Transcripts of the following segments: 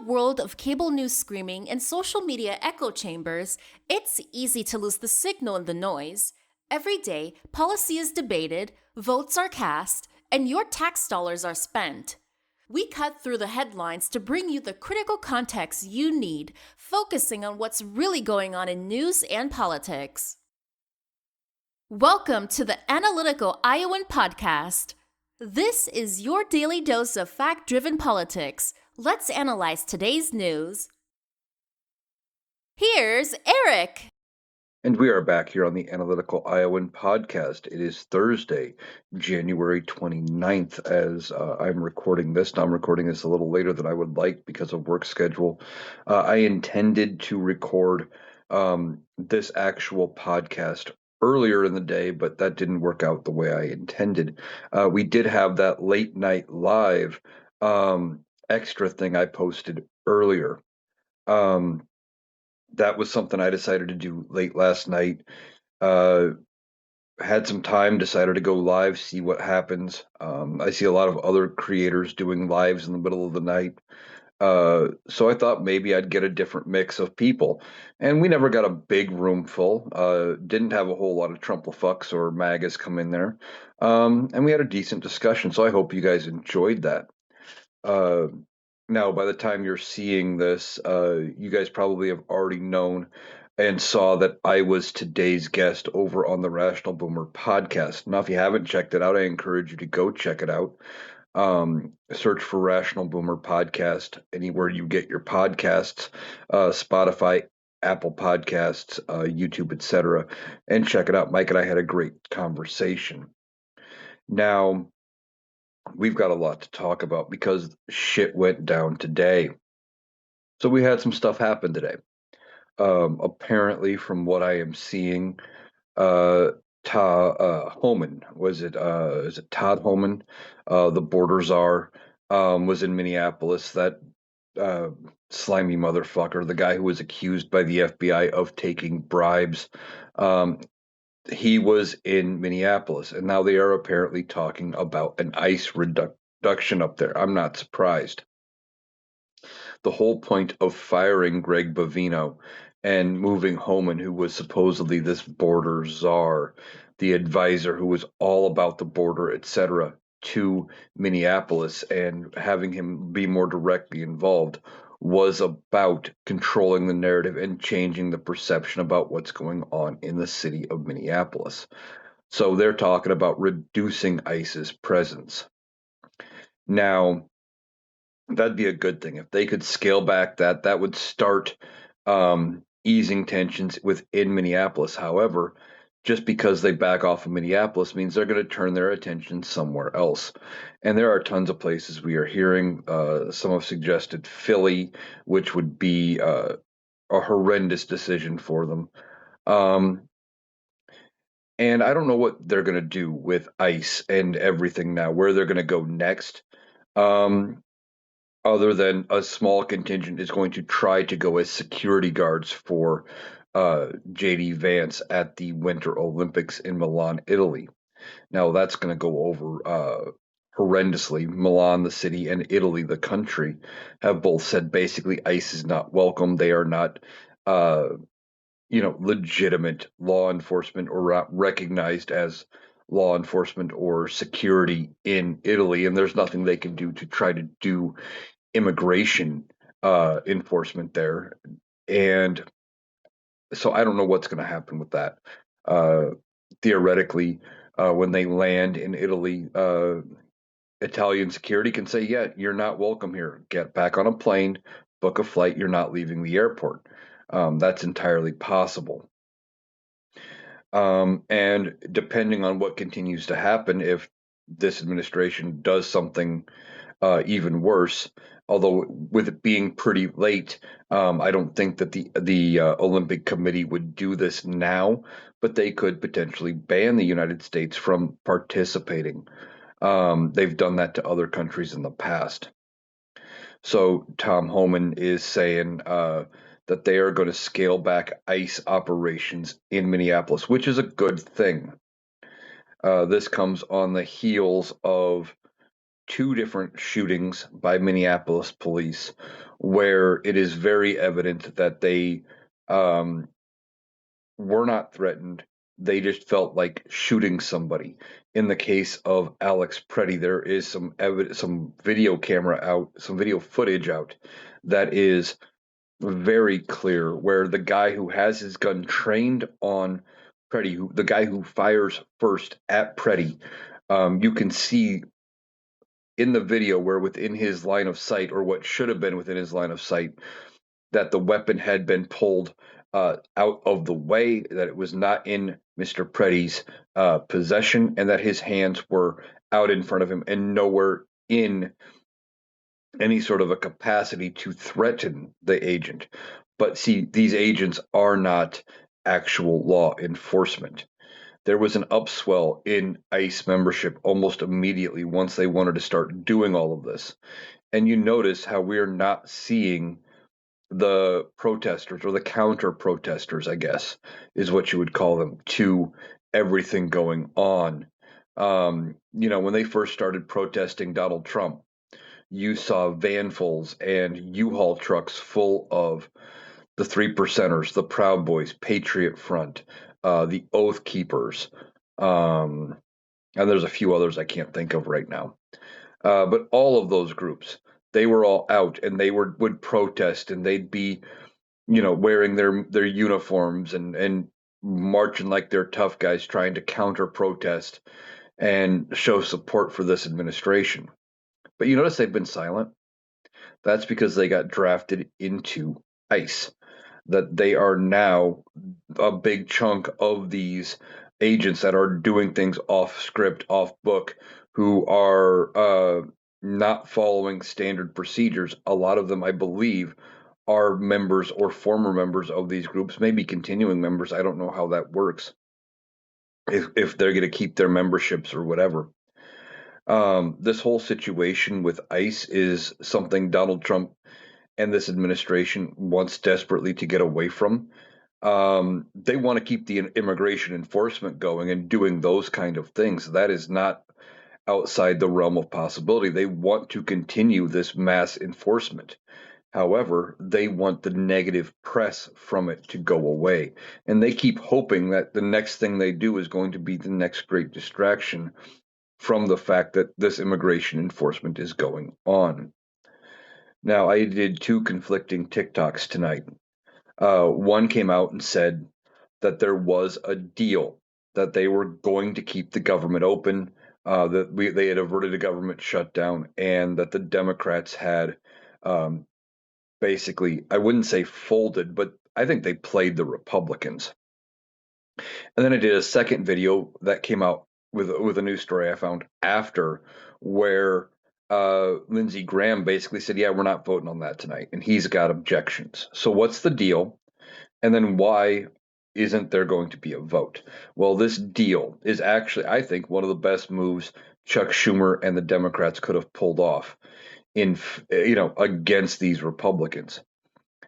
world of cable news screaming and social media echo chambers, it's easy to lose the signal in the noise. Every day, policy is debated, votes are cast, and your tax dollars are spent. We cut through the headlines to bring you the critical context you need, focusing on what's really going on in news and politics. Welcome to the Analytical Iowan Podcast. This is your daily dose of fact-driven politics. Let's analyze today's news. Here's Eric. And we are back here on the Analytical Iowan Podcast. It is Thursday, January 29th, as I'm recording this. Now, I'm recording this a little later than I would like because of work schedule. I intended to record this actual podcast earlier in the day, but that didn't work out the way I intended. We did have that late night live extra thing I posted earlier. That was something I decided to do late last night. Had some time, decided to go live, see what happens. I see a lot of other creators doing lives in the middle of the night. So I thought maybe I'd get a different mix of people. And we never got a big room full. Didn't have a whole lot of Trumplefucks or MAGAs come in there. And we had a decent discussion. So I hope you guys enjoyed that. Now, by the time you're seeing this, you guys probably have already known and saw that I was today's guest over on the Rational Boomer podcast. Now, if you haven't checked it out, I encourage you to go check it out. Search for Rational Boomer podcast anywhere you get your podcasts, Spotify, Apple Podcasts, YouTube, etc., and check it out. Mike and I had a great conversation. Now, we've got a lot to talk about because shit went down today. So we had some stuff happen today. Apparently, from what I am seeing, Homan, is it Todd Homan, the border czar, was in Minneapolis. That slimy motherfucker, the guy who was accused by the FBI of taking bribes. He was in Minneapolis, and now they are apparently talking about an ICE reduction up there. I'm not surprised. The whole point of firing Greg Bovino and moving Homan, who was supposedly this border czar, the advisor who was all about the border, etc., to Minneapolis and having him be more directly involved was about controlling the narrative and changing the perception about what's going on in the city of Minneapolis. So they're talking about reducing ICE's presence. Now, that'd be a good thing. If they could scale back that would start easing tensions within Minneapolis. However, just because they back off of Minneapolis means they're going to turn their attention somewhere else. And there are tons of places we are hearing. Some have suggested Philly, which would be a horrendous decision for them. And I don't know what they're going to do with ICE and everything now, where they're going to go next. Other than a small contingent is going to try to go as security guards for J.D. Vance at the Winter Olympics in Milan, Italy. Now, that's going to go over horrendously. Milan, the city, and Italy, the country, have both said basically ICE is not welcome. They are not, legitimate law enforcement or recognized as law enforcement or security in Italy, and there's nothing they can do to try to do immigration enforcement there. And so I don't know what's going to happen with that. Theoretically, when they land in Italy, Italian security can say, yeah, you're not welcome here. Get back on a plane, book a flight. You're not leaving the airport. That's entirely possible. And depending on what continues to happen, if this administration does something even worse, although with it being pretty late, I don't think that the Olympic Committee would do this now, but they could potentially ban the United States from participating. They've done that to other countries in the past. So Tom Homan is saying that they are going to scale back ICE operations in Minneapolis, which is a good thing. This comes on the heels of two different shootings by Minneapolis police where it is very evident that they um, were not threatened. They just felt like shooting somebody. In the case of Alex Preddy, there is some video camera out, some video footage out that is very clear where the guy who has his gun trained on Preddy, the guy who fires first at Preddy, you can see in the video where within his line of sight, or what should have been within his line of sight, that the weapon had been pulled out of the way, that it was not in Mr. Preddy's possession, and that his hands were out in front of him and nowhere in any sort of a capacity to threaten the agent. But see, these agents are not actual law enforcement. There was an upswell in ICE membership almost immediately once they wanted to start doing all of this. And you notice how we're not seeing the protesters, or the counter protesters, I guess, is what you would call them, to everything going on. When they first started protesting Donald Trump, you saw vanfuls and U-Haul trucks full of the Three Percenters, the Proud Boys, Patriot Front, the Oath Keepers, um, and there's a few others I can't think of right now. But all of those groups, they were all out, and they would protest, and they'd be, wearing their uniforms and marching like they're tough guys, trying to counter protest and show support for this administration. But you notice they've been silent. That's because they got drafted into ICE. That they are now a big chunk of these agents that are doing things off script, off book, who are not following standard procedures. A lot of them, I believe, are members or former members of these groups, maybe continuing members. I don't know how that works. If they're going to keep their memberships or whatever. This whole situation with ICE is something Donald Trump and this administration wants desperately to get away from. They want to keep the immigration enforcement going and doing those kind of things. That is not outside the realm of possibility. They want to continue this mass enforcement. However, they want the negative press from it to go away. And they keep hoping that the next thing they do is going to be the next great distraction from the fact that this immigration enforcement is going on. Now, I did two conflicting TikToks tonight. One came out and said that there was a deal, that they were going to keep the government open, they had averted a government shutdown, and that the Democrats had um, basically, I wouldn't say folded, but I think they played the Republicans. And then I did a second video that came out with a news story I found after, where Lindsey Graham basically said, "Yeah, we're not voting on that tonight," and he's got objections. So what's the deal? And then why isn't there going to be a vote? Well, this deal is actually, I think, one of the best moves Chuck Schumer and the Democrats could have pulled off against these Republicans.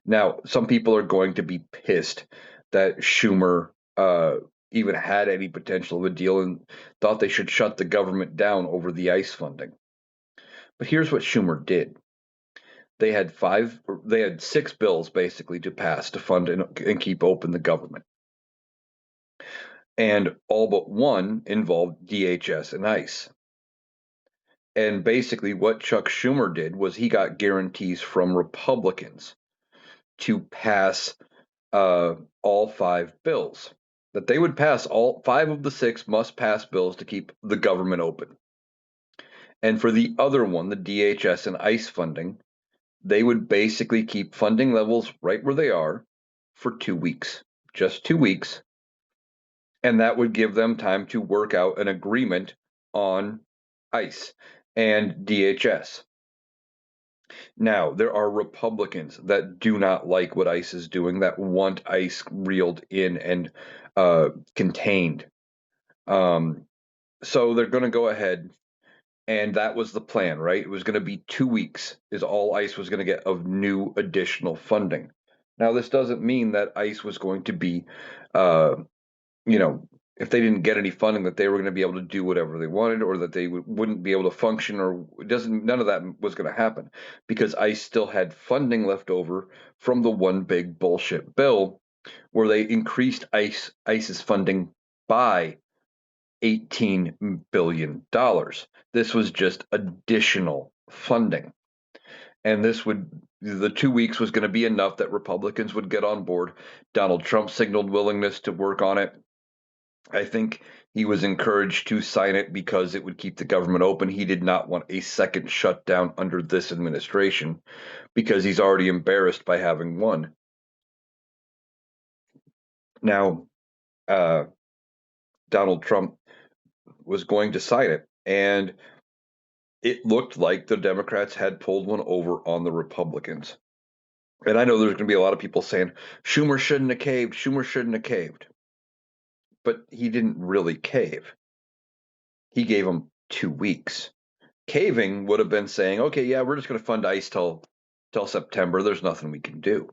Now, some people are going to be pissed that Schumer even had any potential of a deal and thought they should shut the government down over the ICE funding. But here's what Schumer did. They had six bills basically to pass to fund and keep open the government. And all but one involved DHS and ICE. And basically what Chuck Schumer did was he got guarantees from Republicans to pass all five bills. That they would pass all five of the six must pass bills to keep the government open. And for the other one, the DHS and ICE funding, they would basically keep funding levels right where they are for 2 weeks, just 2 weeks. And that would give them time to work out an agreement on ICE and DHS. Now, there are Republicans that do not like what ICE is doing, that want ICE reeled in and contained. So they're going to go ahead, and that was the plan, right? It was going to be 2 weeks is all ICE was going to get of new additional funding. Now, this doesn't mean that ICE was going to be, uh, if they didn't get any funding, that they were going to be able to do whatever they wanted, or that they wouldn't be able to function, or none of that was going to happen, because ICE still had funding left over from the one big bullshit bill where they increased ICE's funding by $18 billion. This was just additional funding. And the 2 weeks was going to be enough that Republicans would get on board. Donald Trump signaled willingness to work on it. I think he was encouraged to sign it because it would keep the government open. He did not want a second shutdown under this administration because he's already embarrassed by having won. Now, uh, Donald Trump was going to sign it, and it looked like the Democrats had pulled one over on the Republicans. And I know there's going to be a lot of people saying Schumer shouldn't have caved, Schumer shouldn't have caved. But he didn't really cave. He gave them 2 weeks. Caving would have been saying, okay, yeah, we're just going to fund ICE till September. There's nothing we can do.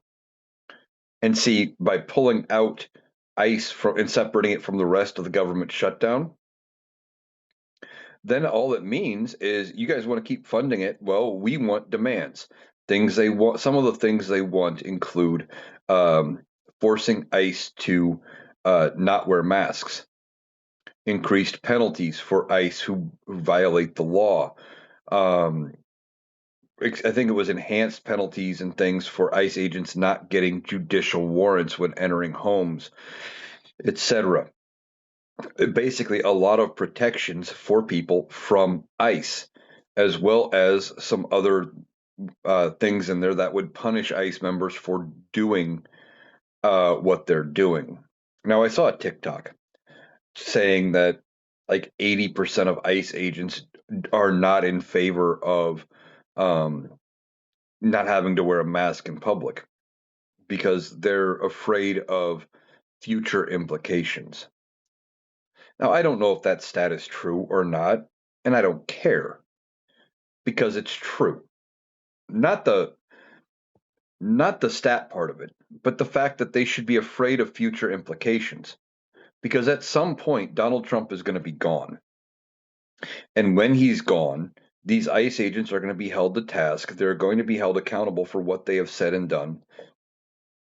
And see, by pulling out ICE and separating it from the rest of the government shutdown, then all it means is you guys want to keep funding it. Well, we want demands. Things they want. Some of the things they want include forcing ICE to not wear masks, increased penalties for ICE who violate the law. Um, I think it was enhanced penalties and things for ICE agents not getting judicial warrants when entering homes, etc. Basically, a lot of protections for people from ICE, as well as some other things in there that would punish ICE members for doing what they're doing. Now, I saw a TikTok saying that like 80% of ICE agents are not in favor of um, not having to wear a mask in public because they're afraid of future implications. Now, I don't know if that stat is true or not, and I don't care because it's true. Not the not the stat part of it, but the fact that they should be afraid of future implications. Because at some point, Donald Trump is going to be gone. And when he's gone, these ICE agents are going to be held to task. They're going to be held accountable for what they have said and done.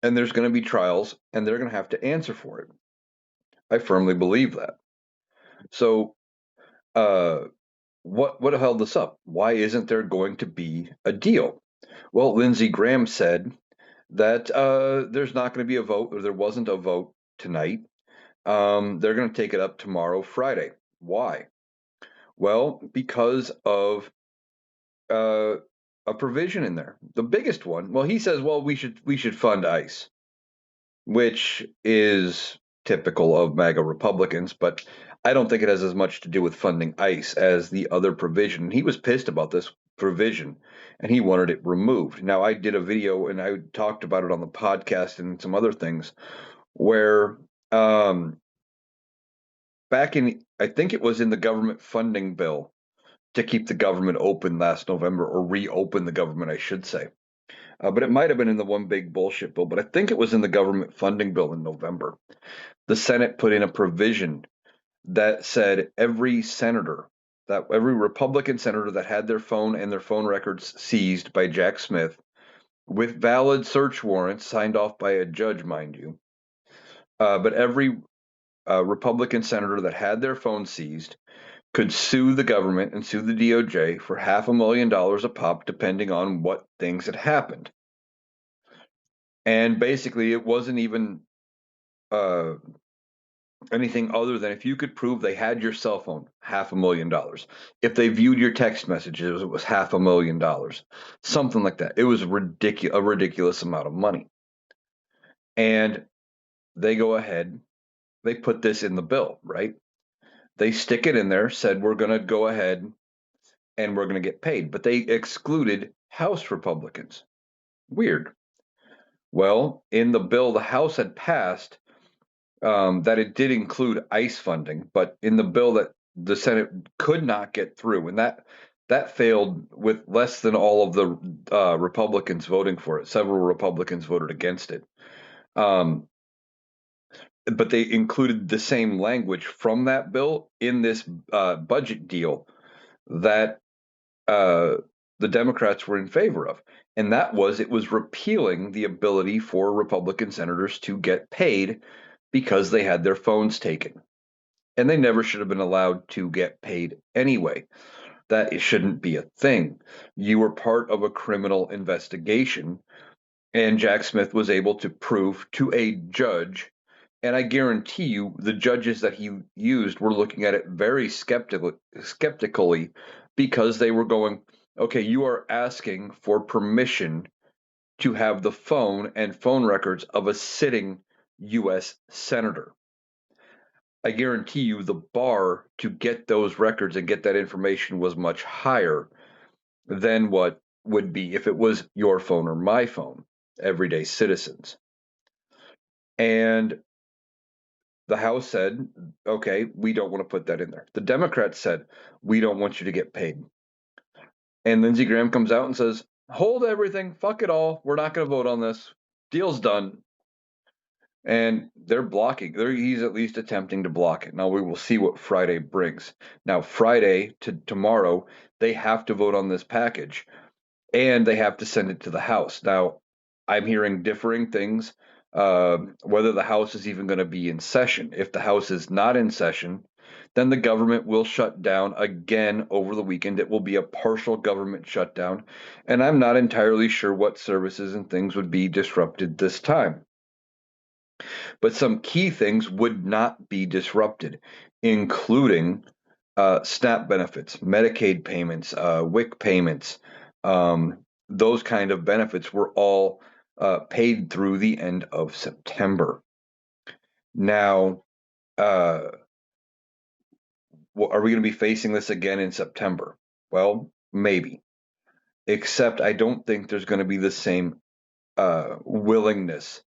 And there's going to be trials, and they're going to have to answer for it. I firmly believe that. So, uh, what held this up? Why isn't there going to be a deal? Well, Lindsey Graham said that there's not going to be a vote, or there wasn't a vote tonight. They're going to take it up tomorrow, Friday. Why? Well, because of uh, a provision in there. The biggest one. Well, he says, well, we should fund ICE, which is typical of MAGA Republicans, but I don't think it has as much to do with funding ICE as the other provision. He was pissed about this provision and he wanted it removed. Now, I did a video and I talked about it on the podcast and some other things where back in, I think it was in the government funding bill to keep the government open last November, or reopen the government, I should say. But it might have been in the one big bullshit bill, but I think it was in the government funding bill in November. The Senate put in a provision that said every Republican senator that had their phone and their phone records seized by Jack Smith with valid search warrants signed off by a judge, mind you, but every Republican senator that had their phone seized could sue the government and sue the DOJ for $500,000 a pop, depending on what things had happened. And basically, it wasn't even uh, anything other than if you could prove they had your cell phone, $500,000. If they viewed your text messages, it was $500,000, something like that. It was a ridiculous amount of money. And they go ahead, they put this in the bill, right? They stick it in there, said we're going to go ahead and we're going to get paid, but they excluded House Republicans. Weird. Well, in the bill the House had passed, that it did include ICE funding, but in the bill that the Senate could not get through, and that failed with less than all of the Republicans voting for it. Several Republicans voted against it. Um, but they included the same language from that bill in this budget deal that uh, the Democrats were in favor of. And that was it was repealing the ability for Republican senators to get paid because they had their phones taken. And they never should have been allowed to get paid anyway. That it shouldn't be a thing. You were part of a criminal investigation, and Jack Smith was able to prove to a judge, and I guarantee you the judges that he used were looking at it very skeptically because they were going, okay, you are asking for permission to have the phone and phone records of a sitting US senator. I guarantee you the bar to get those records and get that information was much higher than what would be if it was your phone or my phone, everyday citizens. And the House said, okay, we don't want to put that in there. The Democrats said, we don't want you to get paid. And Lindsey Graham comes out and says, hold everything, fuck it all. We're not going to vote on this. Deal's done. And they're blocking. He's at least attempting to block it. Now we will see what Friday brings. Now, Friday to tomorrow, they have to vote on this package and they have to send it to the House. Now, I'm hearing differing things, whether the House is even going to be in session. If the House is not in session, then the government will shut down again over the weekend. It will be a partial government shutdown, and I'm not entirely sure what services and things would be disrupted this time. But some key things would not be disrupted, including SNAP benefits, Medicaid payments, WIC payments, those kind of benefits were all paid through the end of September. Now, uh, are we going to be facing this again in September? Well, maybe. Except I don't think there's going to be the same willingness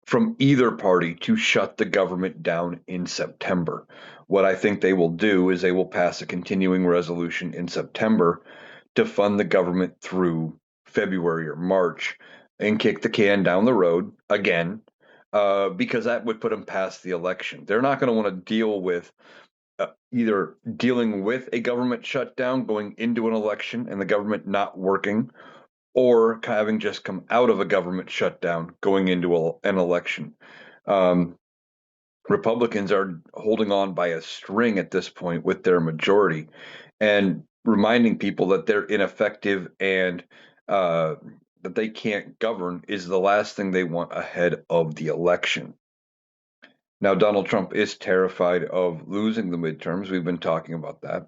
from either party to shut the government down in September. What I think they will do is they will pass a continuing resolution in September to fund the government through February or March and kick the can down the road again, because that would put them past the election. They're not going to want to deal with either dealing with a government shutdown going into an election and the government not working, or having just come out of a government shutdown going into an election. Um, Republicans are holding on by a string at this point with their majority and reminding people that they're ineffective and uh, that they can't govern is the last thing they want ahead of the election. Now, Donald Trump is terrified of losing the midterms. We've been talking about that.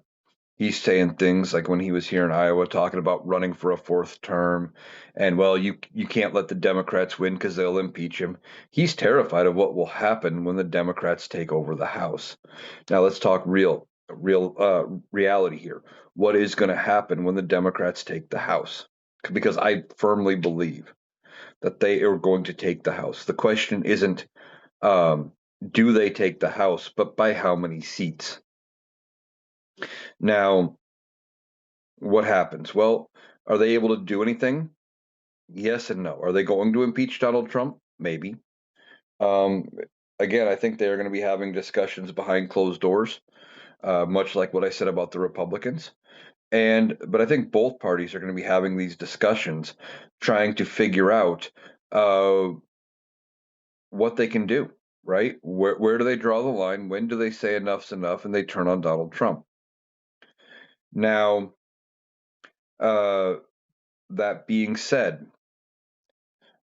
He's saying things like when he was here in Iowa talking about running for a fourth term and well you can't let the Democrats win because they'll impeach him. He's terrified of what will happen when the Democrats take over the House. Now let's talk real reality here. What is going to happen when the Democrats take the House? Because I firmly believe that they are going to take the House. The question isn't um, do they take the House, but by how many seats? Now, what happens? Well, are they able to do anything? Yes and no. Are they going to impeach Donald Trump? Maybe. Um, Again, I think they're going to be having discussions behind closed doors, much like what I said about the Republicans. But I think both parties are going to be having these discussions, trying to figure out uh, what they can do. Right? Where do they draw the line? When do they say enough's enough and they turn on Donald Trump? Now, uh, that being said,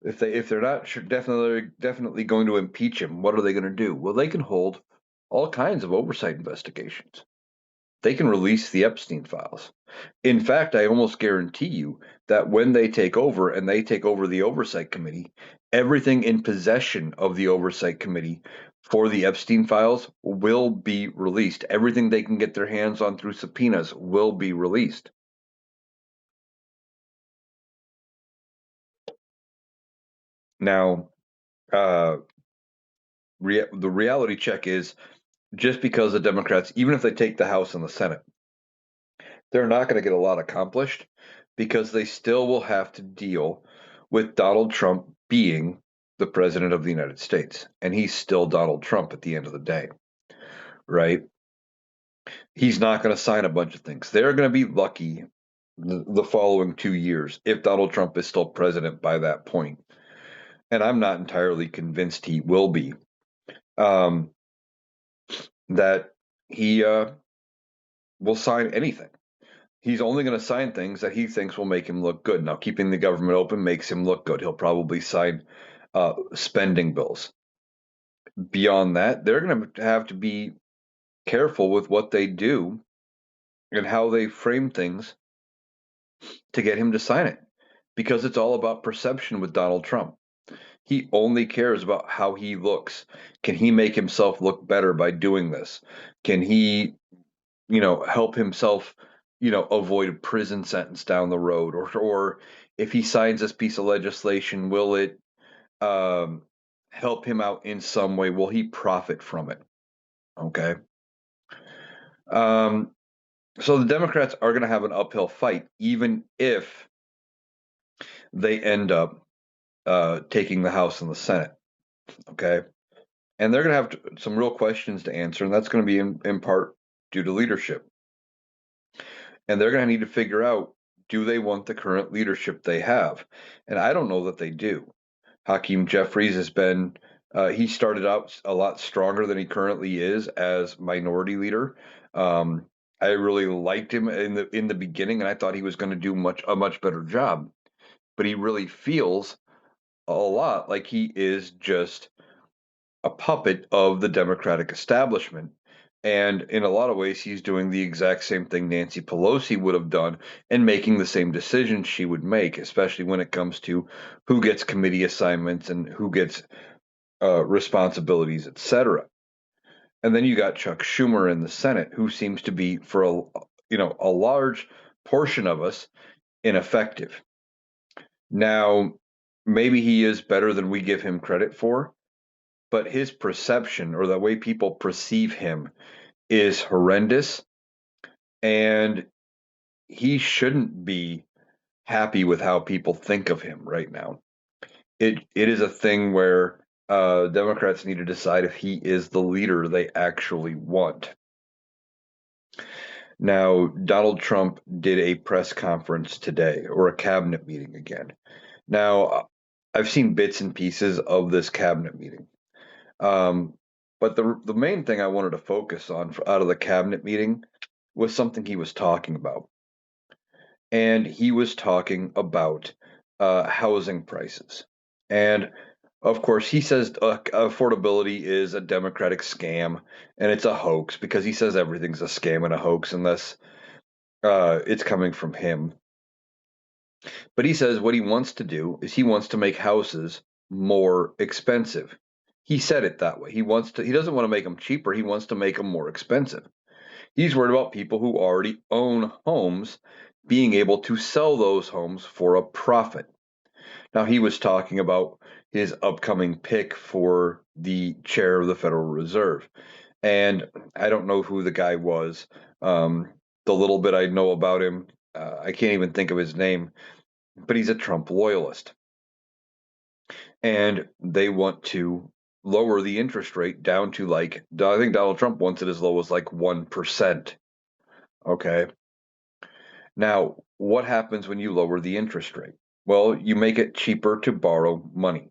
if they're not sure, definitely going to impeach him, what are they going to do? Well, they can hold all kinds of oversight investigations. They can release the Epstein files. In fact, I almost guarantee you that when they take over and they take over the oversight committee, everything in possession of the oversight committee for the Epstein files will be released. Everything they can get their hands on through subpoenas will be released. Now, uh, the reality check is just because the Democrats, even if they take the House and the Senate, they're not going to get a lot accomplished because they still will have to deal with Donald Trump being the president of the United States, and he's still Donald Trump at the end of the day, right? He's not going to sign a bunch of things. They're going to be lucky the following 2 years if Donald Trump is still president by that point. And I'm not entirely convinced he will be. Um, that he will sign anything. He's only going to sign things that he thinks will make him look good. Now, keeping the government open makes him look good. He'll probably sign spending bills. Beyond that, they're going to have to be careful with what they do and how they frame things to get him to sign it because it's all about perception with Donald Trump. He only cares about how he looks. Can he make himself look better by doing this? Can he, help himself, avoid a prison sentence down the road? Or if he signs this piece of legislation, will it um, help him out in some way? Will he profit from it? Okay. Um, so the Democrats are going to have an uphill fight, even if they end up taking the House and the Senate. Okay. And they're going to have some real questions to answer, and that's going to be in part due to leadership. And they're going to need to figure out, do they want the current leadership they have? And I don't know that they do. Hakeem Jeffries has been, he started out a lot stronger than he currently is as minority leader. Um, I really liked him in the beginning, and I thought he was going to do a much better job. But he really feels a lot like he is just a puppet of the Democratic establishment. And in a lot of ways, he's doing the exact same thing Nancy Pelosi would have done and making the same decisions she would make, especially when it comes to who gets committee assignments and who gets responsibilities, etc. And then you got Chuck Schumer in the Senate, who seems to be, for a large portion of us, ineffective. Now, maybe he is better than we give him credit for, but his perception or the way people perceive him is horrendous, and he shouldn't be happy with how people think of him right now. It is a thing where Democrats need to decide if he is the leader they actually want. Now, Donald Trump did a press conference today, or a cabinet meeting again. Now, I've seen bits and pieces of this cabinet meeting. Um, but the main thing I wanted to focus on out of the cabinet meeting was something he was talking about, and he was talking about housing prices. And of course, he says affordability is a Democratic scam, and it's a hoax because he says everything's a scam and a hoax unless it's coming from him. But he says what he wants to do is he wants to make houses more expensive. He said it that way. He doesn't want to make them cheaper, he wants to make them more expensive. He's worried about people who already own homes being able to sell those homes for a profit. Now, he was talking about his upcoming pick for the chair of the Federal Reserve. And I don't know who the guy was. The little bit I know about him, I can't even think of his name, but he's a Trump loyalist. And they want to lower the interest rate down to, like, I think Donald Trump wants it as low as like 1%. Okay. Now, what happens when you lower the interest rate? Well, you make it cheaper to borrow money.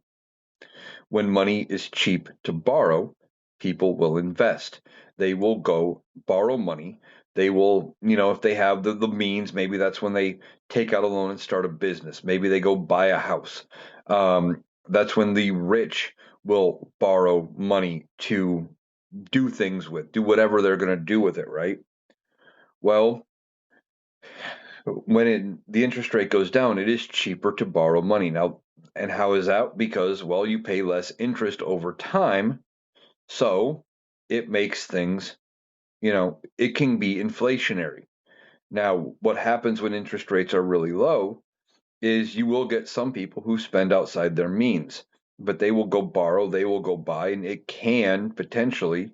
When money is cheap to borrow, people will invest. They will go borrow money. They will, if they have the means, maybe that's when they take out a loan and start a business. Maybe they go buy a house. That's when the rich will borrow money to do things with, do whatever they're going to do with it, right? Well, the interest rate goes down, it is cheaper to borrow money. Now, and how is that? Because, well, you pay less interest over time. So it makes things, it can be inflationary. Now, what happens when interest rates are really low is you will get some people who spend outside their means, but they will go borrow, they will go buy, and it can potentially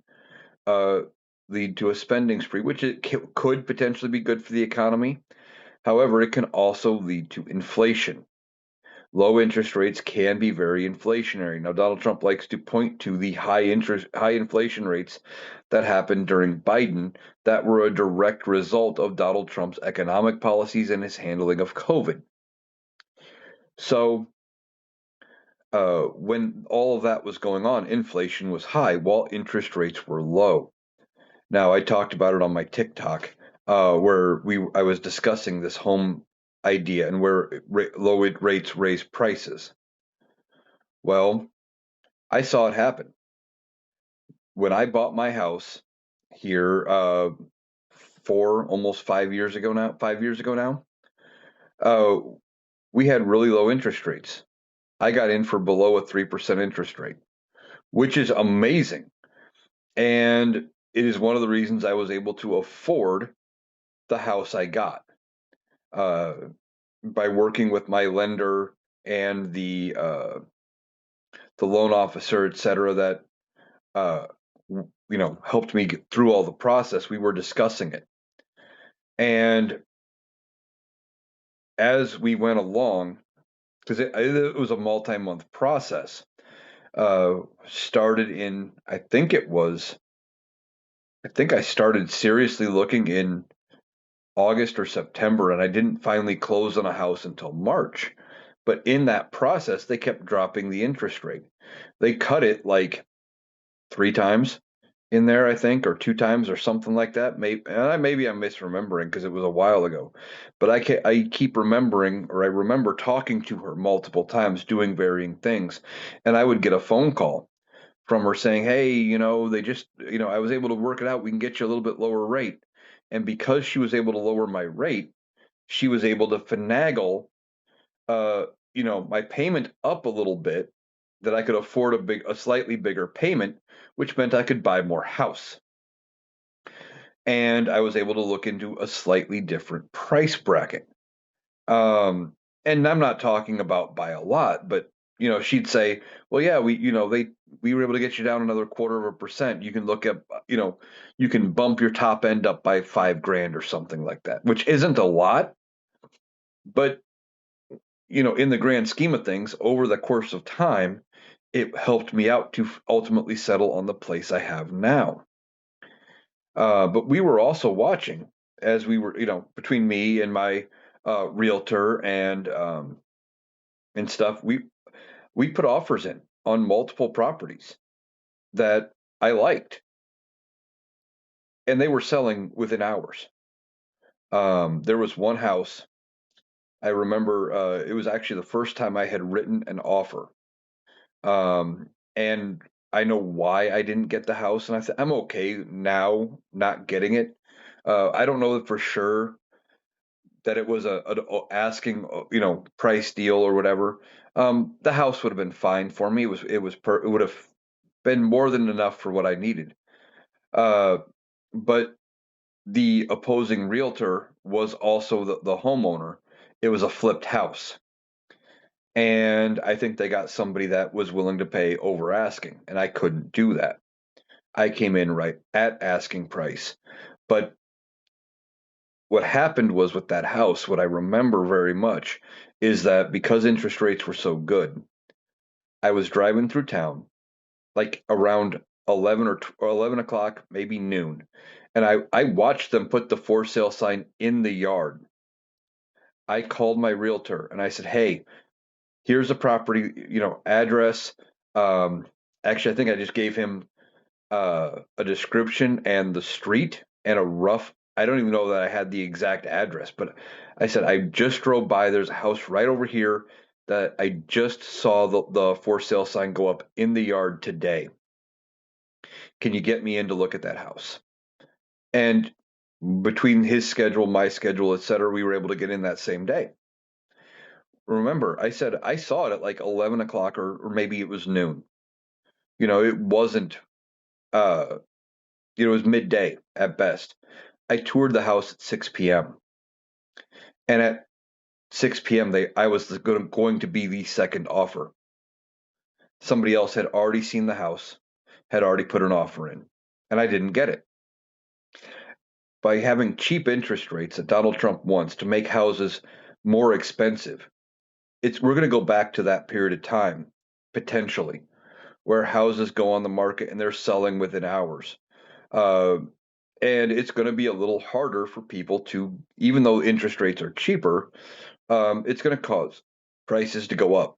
uh, lead to a spending spree, which could potentially be good for the economy. However, it can also lead to inflation. Low interest rates can be very inflationary. Now, Donald Trump likes to point to the high inflation rates that happened during Biden that were a direct result of Donald Trump's economic policies and his handling of COVID. So, when all of that was going on, inflation was high while interest rates were low. Now, I talked about it on my TikTok, where I was discussing this home idea and where low rates raise prices. Well, I saw it happen when I bought my house here, 5 years ago now. 5 years ago now, uh, we had really low interest rates. I got in for below a 3% interest rate, which is amazing. And it is one of the reasons I was able to afford the house I got, uh, by working with my lender and the loan officer, et cetera, that uh, helped me get through all the process. We were discussing it, and as we went along, because it was a multi-month process, started in I think I started seriously looking in August or September, and I didn't finally close on a house until March. But in that process, they kept dropping the interest rate. They cut it like three times in there, I think, or two times or something like that. Maybe I'm misremembering because it was a while ago. But I keep remembering, or I remember talking to her multiple times, doing varying things, and I would get a phone call from her saying, "Hey, they just, I was able to work it out. We can get you a little bit lower rate." And because she was able to lower my rate, she was able to finagle, uh, my payment up a little bit, that I could afford a slightly bigger payment, which meant I could buy more house. And I was able to look into a slightly different price bracket. Um, and I'm not talking about by a lot, but she'd say, "Well, yeah, we were able to get you down another 1/4%. You can look at, you can bump your top end up by 5 grand or something like that," which isn't a lot, but in the grand scheme of things, over the course of time, it helped me out to ultimately settle on the place I have now. But we were also watching as we were, between me and my realtor and stuff. We put offers in on multiple properties that I liked, and they were selling within hours. There was one house I remember. It was actually the first time I had written an offer. And I know why I didn't get the house, and I'm okay now not getting it. I don't know for sure that it was a asking, price deal or whatever. The house would have been fine for me. It would have been more than enough for what I needed. Uh, but the opposing realtor was also the homeowner. It was a flipped house. And I think they got somebody that was willing to pay over asking, and I couldn't do that. I came in right at asking price. But what happened was with that house, what I remember very much is that because interest rates were so good, I was driving through town like around 11 o'clock, maybe noon, and I watched them put the for sale sign in the yard. I called my realtor and I said, "Hey, here's the property, address." Um, Actually, I think I just gave him a description and the street and a rough. I don't even know that I had the exact address, but I said I just drove by. There's a house right over here that I just saw the for sale sign go up in the yard today. Can you get me in to look at that house? And between his schedule, my schedule, et cetera, we were able to get in that same day. Remember, I said I saw it at like 11 o'clock, or maybe it was noon. It wasn't, uh, it was midday at best. I toured the house at 6 p.m. And at 6 p.m., I was going to be the second offer. Somebody else had already seen the house, had already put an offer in, and I didn't get it. By having cheap interest rates that Donald Trump wants to make houses more expensive, it's we're going to go back to that period of time potentially where houses go on the market and they're selling within hours. Uh, and it's going to be a little harder for people to, even though interest rates are cheaper, it's going to cause prices to go up.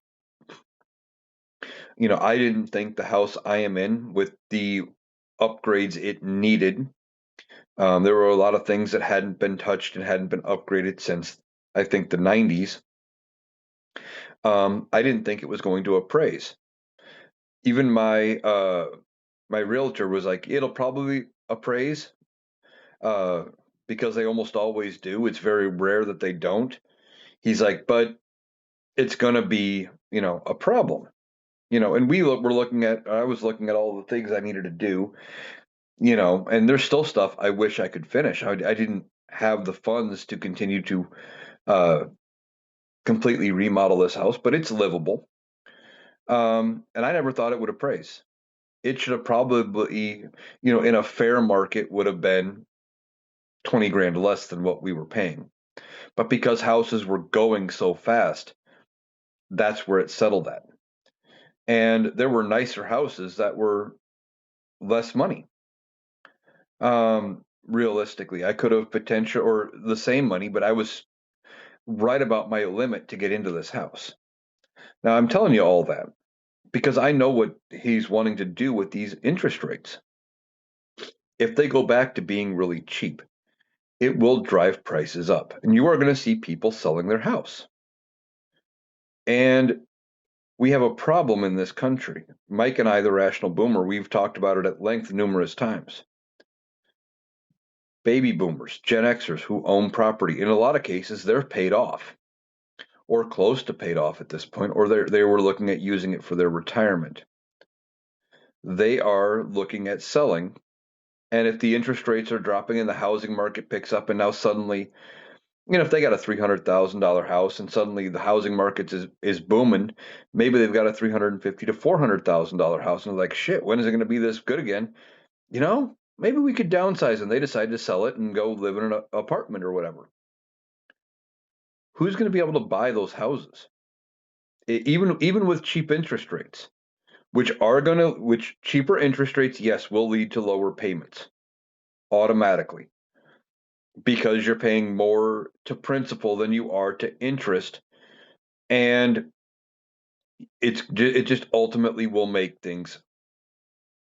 I didn't think the house I am in, with the upgrades it needed, there were a lot of things that hadn't been touched and hadn't been upgraded since I think the 90s. I didn't think it was going to appraise. Even my realtor was like, it'll probably appraise, uh, because they almost always do. It's very rare that they don't. He's like, but it's going to be, a problem. And were looking at, I was looking at all the things I needed to do, and there's still stuff I wish I could finish. I didn't have the funds to continue to uh, completely remodel this house, but it's livable. And I never thought it would appraise. It should have probably, in a fair market would have been 20 grand less than what we were paying. But because houses were going so fast, that's where it settled at. And there were nicer houses that were less money. Realistically, I could have potential or the same money, but I was right about my limit to get into this house. Now I'm telling you all that because I know what he's wanting to do with these interest rates. If they go back to being really cheap, it will drive prices up, and you are going to see people selling their house. And we have a problem in this country. Mike and I, the Rational Boomer, we've talked about it at length numerous times. Baby boomers, Gen Xers who own property, in a lot of cases, they're paid off or close to paid off at this point, or they were looking at using it for their retirement. They are looking at selling. And if the interest rates are dropping and the housing market picks up, and now suddenly, if they got a $300,000 house and suddenly the housing market is booming, maybe they've got a $350,000 to $400,000 house, and they're like, shit, when is it going to be this good again? Maybe we could downsize, and they decide to sell it and go live in an apartment or whatever. Who's going to be able to buy those houses? Even with cheap interest rates, which cheaper interest rates, yes, will lead to lower payments automatically because you're paying more to principal than you are to interest, and it just ultimately will make things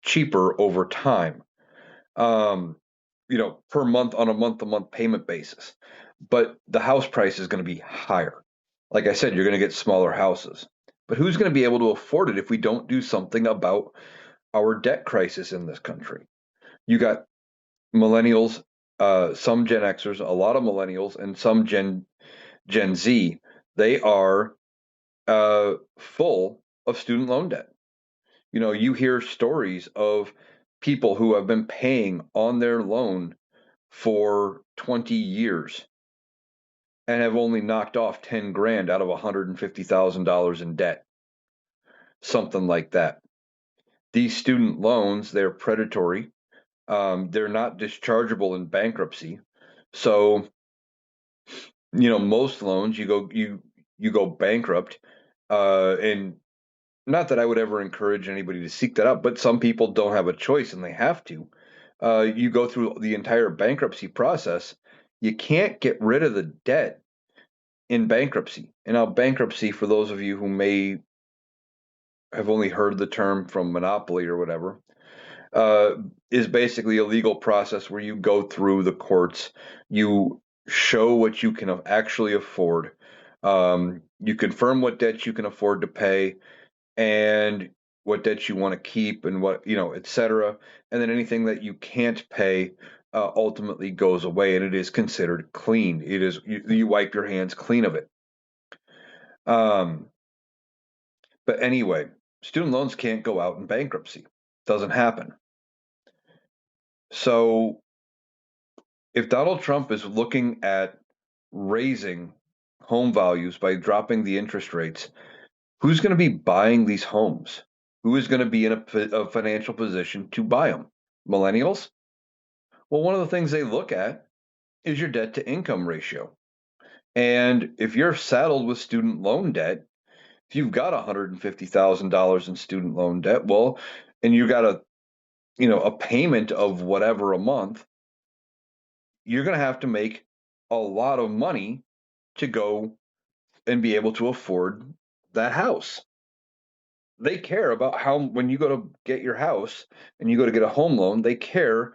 cheaper over time, um, per month on a month-to-month payment basis. But the house price is going to be higher. Like I said, you're going to get smaller houses. But who's going to be able to afford it if we don't do something about our debt crisis in this country? You got millennials, some Gen Xers, a lot of millennials, and some Gen Z. They are full of student loan debt. You hear stories of people who have been paying on their loan for 20 years and have only knocked off 10 grand out of $150,000 in debt, something like that. These student loans, they're predatory. They're not dischargeable in bankruptcy. So, most loans you go bankrupt, and not that I would ever encourage anybody to seek that out, but some people don't have a choice and they have to. You go through the entire bankruptcy process. You can't get rid of the debt in bankruptcy. And now, bankruptcy, for those of you who may have only heard the term from Monopoly or whatever, uh, is basically a legal process where you go through the courts, you show what you can actually afford, you confirm what debts you can afford to pay, and what debts you want to keep, and what et cetera. And then anything that you can't pay ultimately goes away, and it is considered clean. It is you wipe your hands clean of it. Um, but anyway, student loans can't go out in bankruptcy. Doesn't happen. So if Donald Trump is looking at raising home values by dropping the interest rates, who's going to be buying these homes? Who is going to be in a financial position to buy them? Millennials? Well, one of the things they look at is your debt to income ratio. And if you're saddled with student loan debt, if you've got $150,000 in student loan debt, well, and you got a payment of whatever a month, you're going to have to make a lot of money to go and be able to afford that house. They care about how, when you go to get your house and you go to get a home loan, they care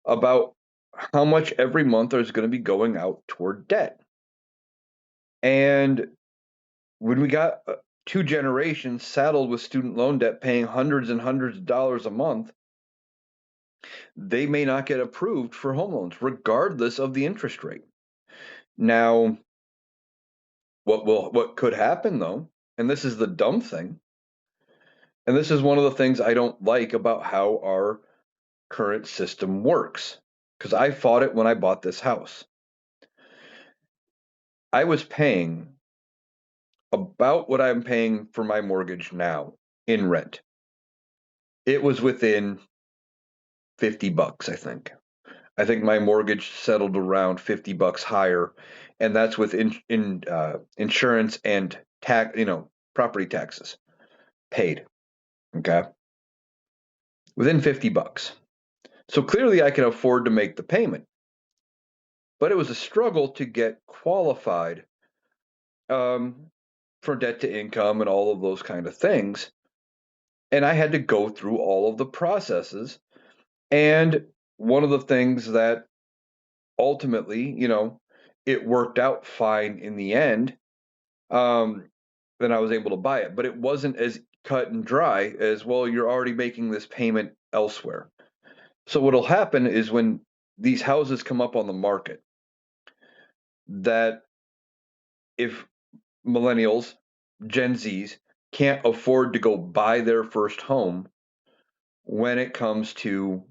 about how much every month is going to be going out toward debt. And when we got two generations saddled with student loan debt paying hundreds and hundreds of dollars a month, they may not get approved for home loans, regardless of the interest rate. Now, what could happen though, and this is the dumb thing, and this is one of the things I don't like about how our current system works, because I fought it when I bought this house. I was paying about what I'm paying for my mortgage now in rent. It was within $50, I think. I think my mortgage settled around $50 higher, and that's with insurance and property taxes paid. Okay, within $50. So clearly, I can afford to make the payment, but it was a struggle to get qualified um, for debt to income and all of those kind of things. And I had to go through all of the processes. And one of the things that ultimately, it worked out fine in the end. Um, then I was able to buy it, but it wasn't as cut and dry as, well, you're already making this payment elsewhere. So what'll happen is when these houses come up on the market, that if millennials, Gen Zs can't afford to go buy their first home when it comes to,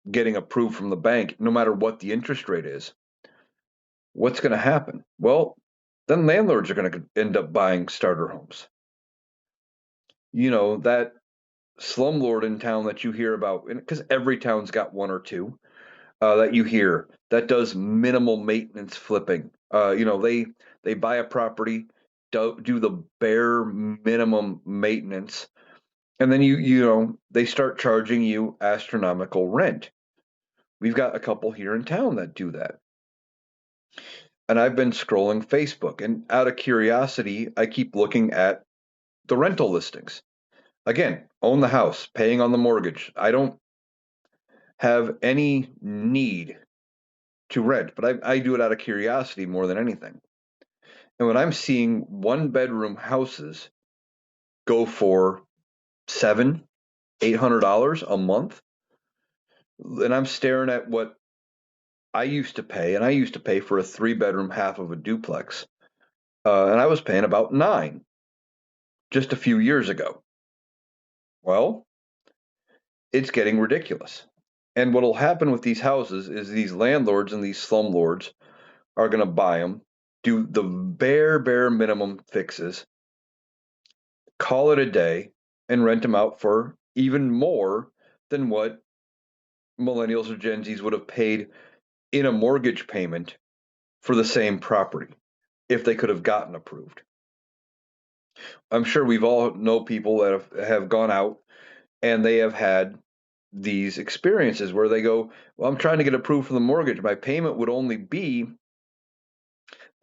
getting approved from the bank, no matter what the interest rate is, what's going to happen? Well, then landlords are going to end up buying starter homes. That slumlord in town that you hear about, because every town's got one or two that you hear that does minimal maintenance flipping. They buy a property, do the bare minimum maintenance, and then they start charging you astronomical rent. We've got a couple here in town that do that. And I've been scrolling Facebook, and out of curiosity, I keep looking at the rental listings. Again, own the house, paying on the mortgage. I don't have any need to rent, but I do it out of curiosity more than anything. And when I'm seeing one bedroom houses go for $700-800 a month, and I'm staring at what I used to pay, and I used to pay for a 3 bedroom half of a duplex, and I was paying about nine just a few years ago. Well, it's getting ridiculous. And what'll happen with these houses is these landlords and these slumlords are going to buy them, do the bare minimum fixes, call it a day, and rent them out for even more than what millennials or Gen Zs would have paid in a mortgage payment for the same property if they could have gotten approved. I'm sure we've all know people that have gone out and they have had these experiences where they go, well, I'm trying to get approved for the mortgage. My payment would only be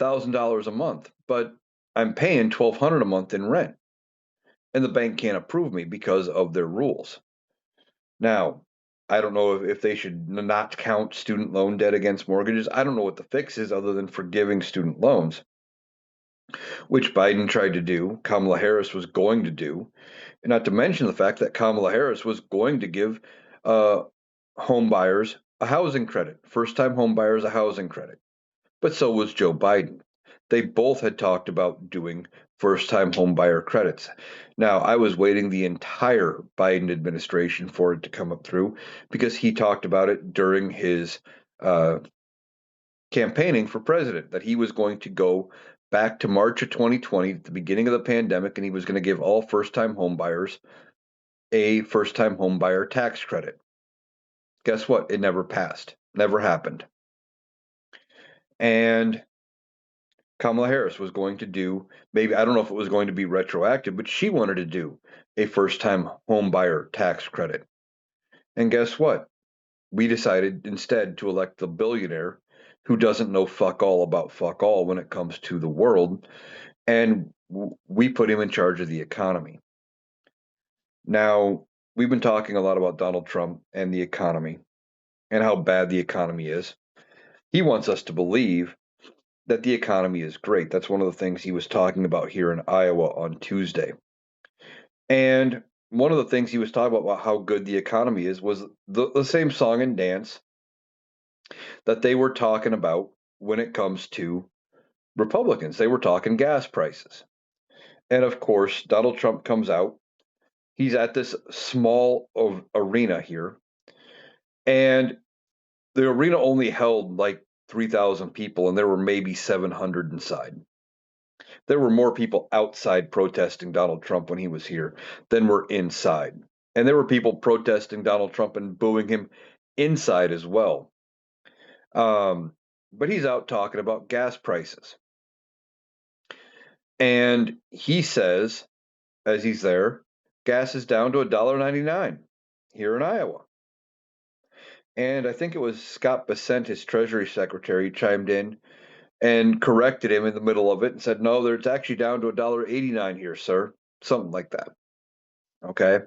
$1,000 a month, but I'm paying $1,200 a month in rent, and the bank can't approve me because of their rules. Now, I don't know if they should not count student loan debt against mortgages. I don't know what the fix is other than forgiving student loans, which Biden tried to do, Kamala Harris was going to do, and not to mention the fact that Kamala Harris was going to give uh, home buyers a housing credit, first time home buyers a housing credit. But so was Joe Biden. They both had talked about doing first time home buyer credits. Now, I was waiting the entire Biden administration for it to come up through because he talked about it during his uh, campaigning for president, that he was going to go back to March of 2020, at the beginning of the pandemic, and he was going to give all first time home buyers a first time home buyer tax credit. Guess what? It never passed, never happened. And Kamala Harris was going to do, maybe, I don't know if it was going to be retroactive, but she wanted to do a first time home buyer tax credit. And guess what? We decided instead to elect the billionaire who doesn't know fuck all about fuck all when it comes to the world, and we put him in charge of the economy. Now, we've been talking a lot about Donald Trump and the economy and how bad the economy is. He wants us to believe that the economy is great. That's one of the things he was talking about here in Iowa on Tuesday. And one of the things he was talking about how good the economy is was the same song and dance that they were talking about when it comes to Republicans. They were talking gas prices. And of course, Donald Trump comes out. He's at this small arena here, and the arena only held like 3,000 people, and there were maybe 700 inside. There were more people outside protesting Donald Trump when he was here than were inside. And there were people protesting Donald Trump and booing him inside as well. Um, but he's out talking about gas prices. And he says, as he's there, gas is down to $1.99 here in Iowa. And I think it was Scott Bessent, his Treasury Secretary, chimed in and corrected him in the middle of it and said, no, it's actually down to $1.89 here, sir. Something like that. Okay.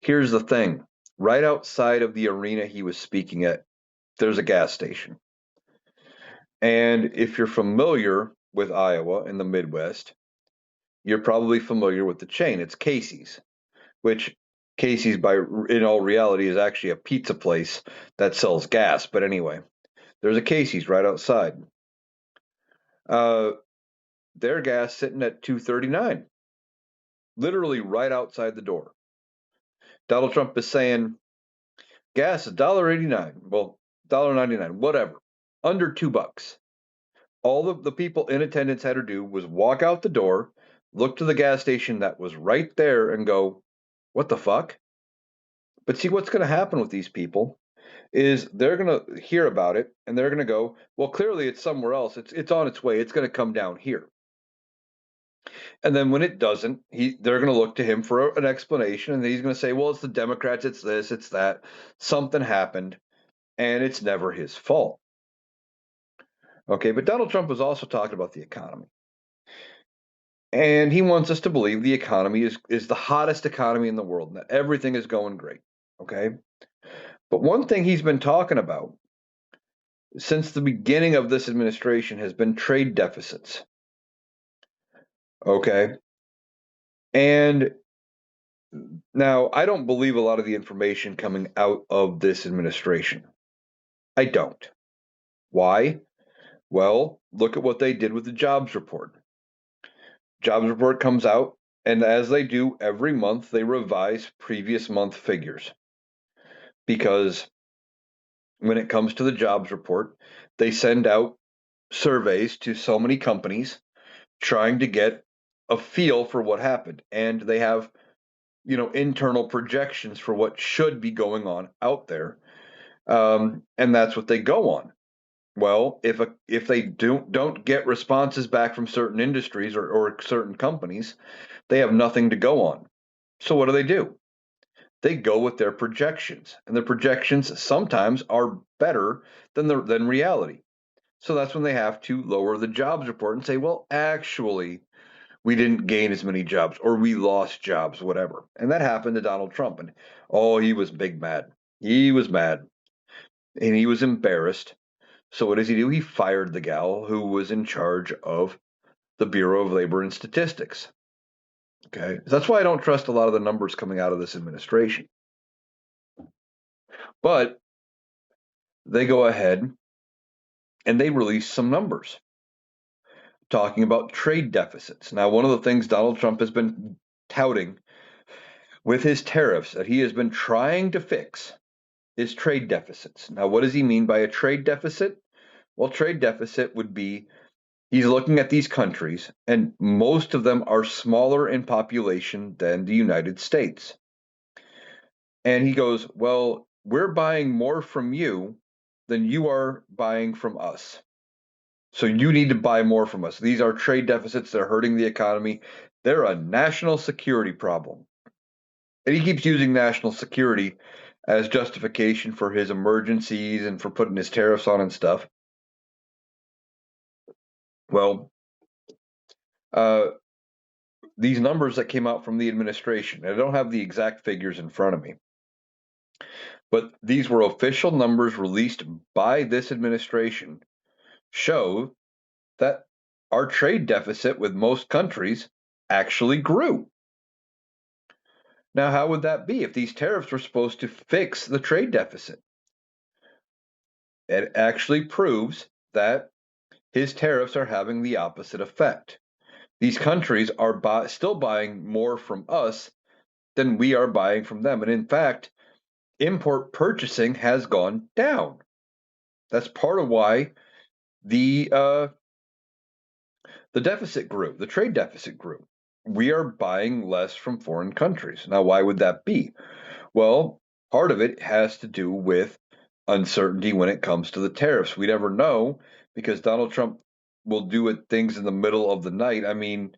Here's the thing, right outside of the arena he was speaking at, there's a gas station. And if you're familiar with Iowa and the Midwest, you're probably familiar with the chain. It's Casey's, which Casey's, by in all reality, is actually a pizza place that sells gas. But anyway, there's a Casey's right outside. Uh, their gas sitting at $2.39, literally right outside the door. Donald Trump is saying gas is $1.89. Well, $1.99, whatever, under $2. All of the people in attendance had to do was walk out the door, look to the gas station that was right there, and go, "What the fuck?" But see, what's going to happen with these people is they're going to hear about it and they're going to go, "Well, clearly it's somewhere else. It's on its way. It's going to come down here." And then when it doesn't, they're going to look to him for an explanation, and he's going to say, "Well, it's the Democrats. It's this. It's that. Something happened, and it's never his fault." Okay, but Donald Trump was also talking about the economy. And he wants us to believe the economy is the hottest economy in the world and that everything is going great. Okay. But one thing he's been talking about since the beginning of this administration has been trade deficits. Okay. And now I don't believe a lot of the information coming out of this administration. I don't. Why? Well, look at what they did with the jobs report. Jobs report comes out, and as they do every month, they revise previous month figures because when it comes to the jobs report, they send out surveys to so many companies trying to get a feel for what happened. And they have, internal projections for what should be going on out there. And that's what they go on. Well, if they don't get responses back from certain industries or certain companies, they have nothing to go on. So what do? They go with their projections, and the projections sometimes are better than reality. So that's when they have to lower the jobs report and say, well, actually, we didn't gain as many jobs or we lost jobs, whatever. And that happened to Donald Trump. And oh, he was big mad. He was mad and he was embarrassed. So what does he do? He fired the gal who was in charge of the Bureau of Labor and Statistics. Okay. That's why I don't trust a lot of the numbers coming out of this administration. But they go ahead and they release some numbers talking about trade deficits. Now, one of the things Donald Trump has been touting with his tariffs that he has been trying to fix is trade deficits. Now, what does he mean by a trade deficit? Well, trade deficit would be he's looking at these countries, and most of them are smaller in population than the United States. And he goes, well, we're buying more from you than you are buying from us. So you need to buy more from us. These are trade deficits that are hurting the economy. They're a national security problem. And he keeps using national security as justification for his emergencies and for putting his tariffs on and stuff. Well, uh, these numbers that came out from the administration, I don't have the exact figures in front of me, but these were official numbers released by this administration, show that our trade deficit with most countries actually grew. Now, how would that be if these tariffs were supposed to fix the trade deficit? It actually proves that his tariffs are having the opposite effect. These countries are still buying more from us than we are buying from them. And in fact, import purchasing has gone down. That's part of why the uh, the deficit grew, the trade deficit grew. We are buying less from foreign countries. Now, why would that be? Well, part of it has to do with uncertainty when it comes to the tariffs. We never know because Donald Trump will do things in the middle of the night. I mean,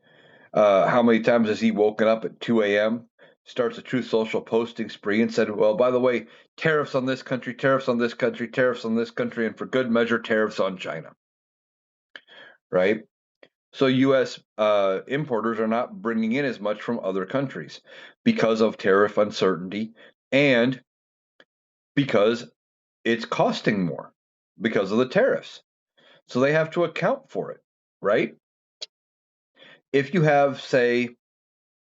how many times has he woken up at 2 a.m., starts a Truth Social posting spree, and said, well, by the way, tariffs on this country, tariffs on this country, tariffs on this country, and for good measure, tariffs on China, right? So U.S. Importers are not bringing in as much from other countries because of tariff uncertainty and because it's costing more because of the tariffs. So they have to account for it, right? If you have, say,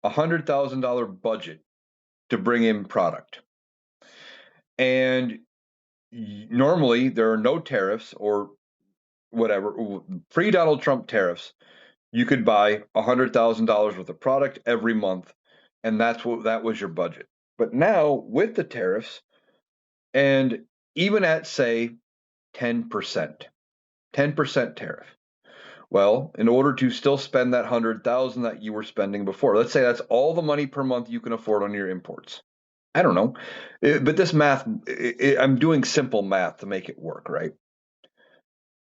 $100,000 budget to bring in product, and normally there are no tariffs or whatever, pre Donald Trump tariffs, you could buy $100,000 worth of product every month, and that was your budget. But now with the tariffs, and even at say 10%, 10% tariff. Well, in order to still spend that 100,000 that you were spending before, let's say that's all the money per month you can afford on your imports. I don't know, but this math, I'm doing simple math to make it work, right?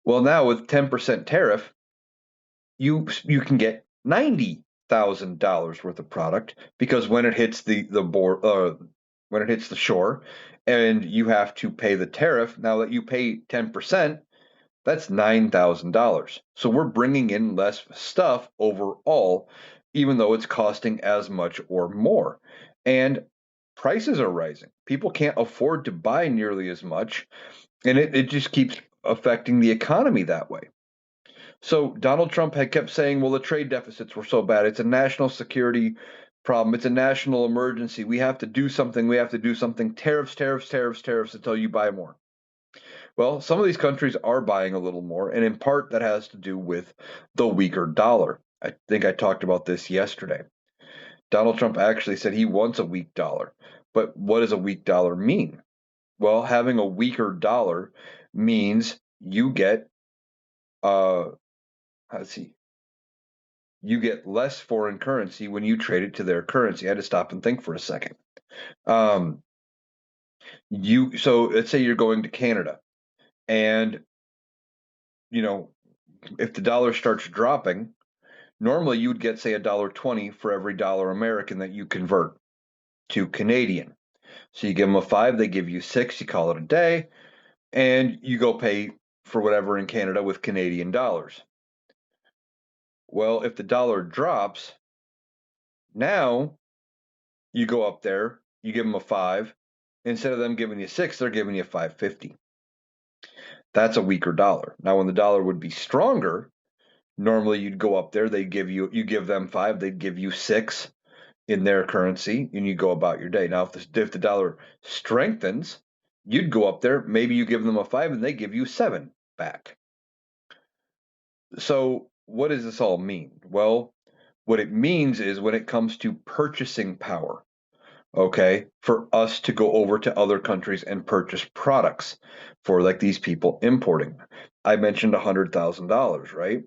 Well, now with 10% tariff, you can get $90,000 worth of product because when it hits the board, when it hits the shore, and you have to pay the tariff. Now that you pay 10%, that's $9,000. So we're bringing in less stuff overall, even though it's costing as much or more. And prices are rising. People can't afford to buy nearly as much, and it just keeps affecting the economy that way. So Donald Trump had kept saying, well, the trade deficits were so bad. It's a national security problem. It's a national emergency. We have to do something. We have to do something. Tariffs, tariffs, tariffs, tariffs until you buy more. Well, some of these countries are buying a little more, and in part that has to do with the weaker dollar. I think I talked about this yesterday. Donald Trump actually said he wants a weak dollar. But what does a weak dollar mean? Well, having a weaker dollar means you get let's see, you get less foreign currency when you trade it to their currency. I had to stop and think for a second. Um, so let's say you're going to Canada, and you know if the dollar starts dropping, normally you would get say $1.20 for every dollar American that you convert to Canadian. So you give them a 5, they give you 6, you call it a day, and you go pay for whatever in Canada with Canadian dollars. Well, if the dollar drops, now you go up there, you give them a 5. Instead of them giving you 6, they're giving you 5.50. That's a weaker dollar. Now, when the dollar would be stronger, normally you'd go up there, you give them 5, they'd give you 6 in their currency, and you go about your day. Now, if the dollar strengthens, you'd go up there, maybe you give them a 5, and they give you 7 back. So, what does this all mean? Well, what it means is when it comes to purchasing power, okay, for us to go over to other countries and purchase products for like these people importing. I mentioned $100,000, right?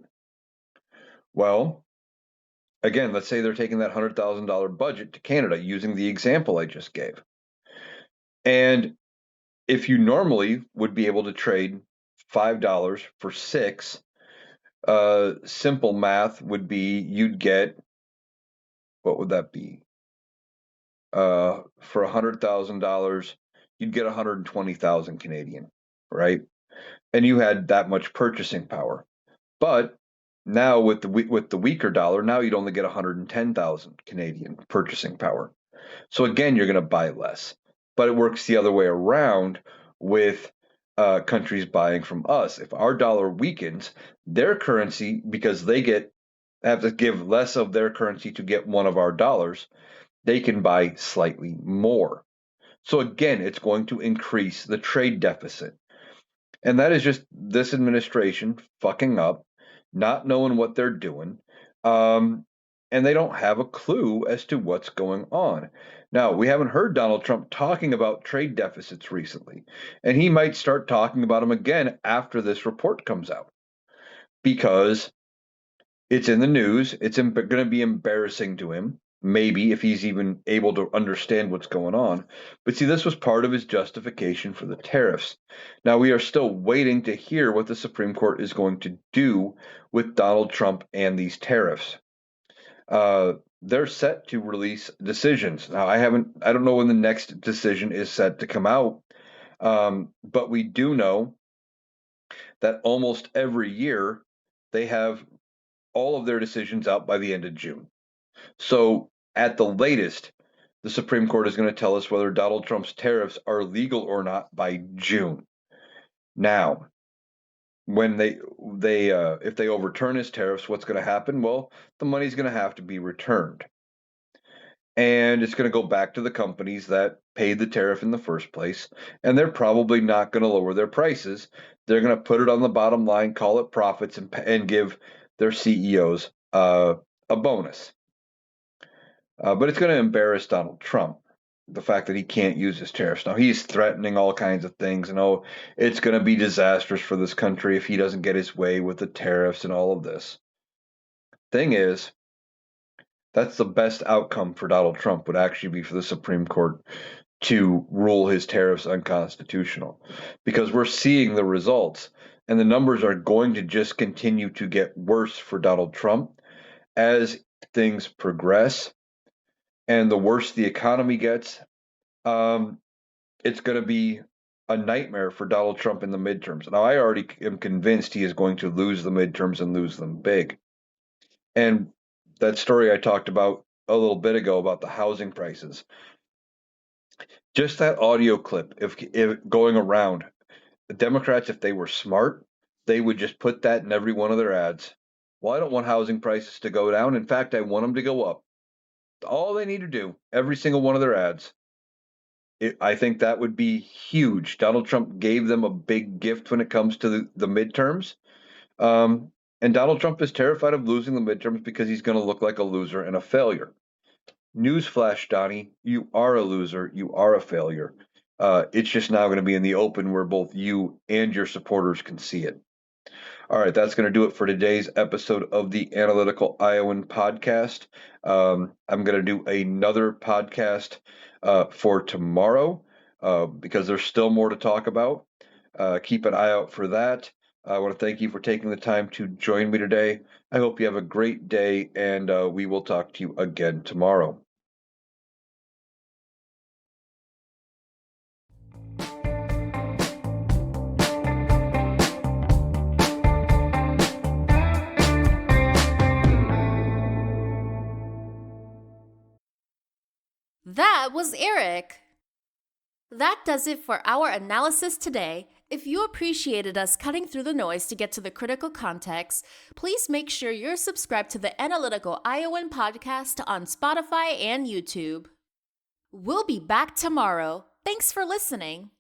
Well, again, let's say they're taking that $100,000 budget to Canada using the example I just gave. And if you normally would be able to trade $5 for 6, Simple math would be you'd get, what would that be? For $100,000, you'd get 120,000 Canadian, right? And you had that much purchasing power. But now with the weaker dollar, now you'd only get 110,000 Canadian purchasing power. So again, you're going to buy less. But it works the other way around with countries buying from us. If our dollar weakens, their currency, because they have to give less of their currency to get one of our dollars, they can buy slightly more. So again, it's going to increase the trade deficit. And that is just this administration fucking up, not knowing what they're doing. Um, and they don't have a clue as to what's going on. Now, we haven't heard Donald Trump talking about trade deficits recently, and he might start talking about them again after this report comes out because it's in the news. It's going to be embarrassing to him, maybe, if he's even able to understand what's going on. But see, this was part of his justification for the tariffs. Now, we are still waiting to hear what the Supreme Court is going to do with Donald Trump and these tariffs. They're set to release decisions. Now, I don't know when the next decision is set to come out, but we do know that almost every year they have all of their decisions out by the end of June. So, at the latest, the Supreme Court is going to tell us whether Donald Trump's tariffs are legal or not by June. Now, when they if they overturn his tariffs, what's going to happen? Well, the money's going to have to be returned, and it's going to go back to the companies that paid the tariff in the first place, and they're probably not going to lower their prices. They're going to put it on the bottom line, call it profits, and give their CEOs a bonus. But it's going to embarrass Donald Trump, the fact that he can't use his tariffs. Now, he's threatening all kinds of things, and oh, it's going to be disastrous for this country if he doesn't get his way with the tariffs and all of this. Thing is, that's the best outcome for Donald Trump would actually be for the Supreme Court to rule his tariffs unconstitutional because we're seeing the results and the numbers are going to just continue to get worse for Donald Trump as things progress and the worse the economy gets, it's going to be a nightmare for Donald Trump in the midterms. Now, I already am convinced he is going to lose the midterms and lose them big. And that story I talked about a little bit ago about the housing prices, just that audio clip, if going around, the Democrats, if they were smart, they would just put that in every one of their ads. Well, I don't want housing prices to go down. In fact, I want them to go up. All they need to do, every single one of their ads, I think that would be huge. Donald Trump gave them a big gift when it comes to the midterms. And Donald Trump is terrified of losing the midterms because he's going to look like a loser and a failure. Newsflash, Donnie, you are a loser. You are a failure. It's just now going to be in the open where both you and your supporters can see it. All right, that's going to do it for today's episode of the Analytical Iowan podcast. I'm going to do another podcast for tomorrow because there's still more to talk about. Keep an eye out for that. I want to thank you for taking the time to join me today. I hope you have a great day, and we will talk to you again tomorrow. That was Eric. That does it for our analysis today. If you appreciated us cutting through the noise to get to the critical context, please make sure you're subscribed to the Analytical Iowan podcast on Spotify and YouTube. We'll be back tomorrow. Thanks for listening.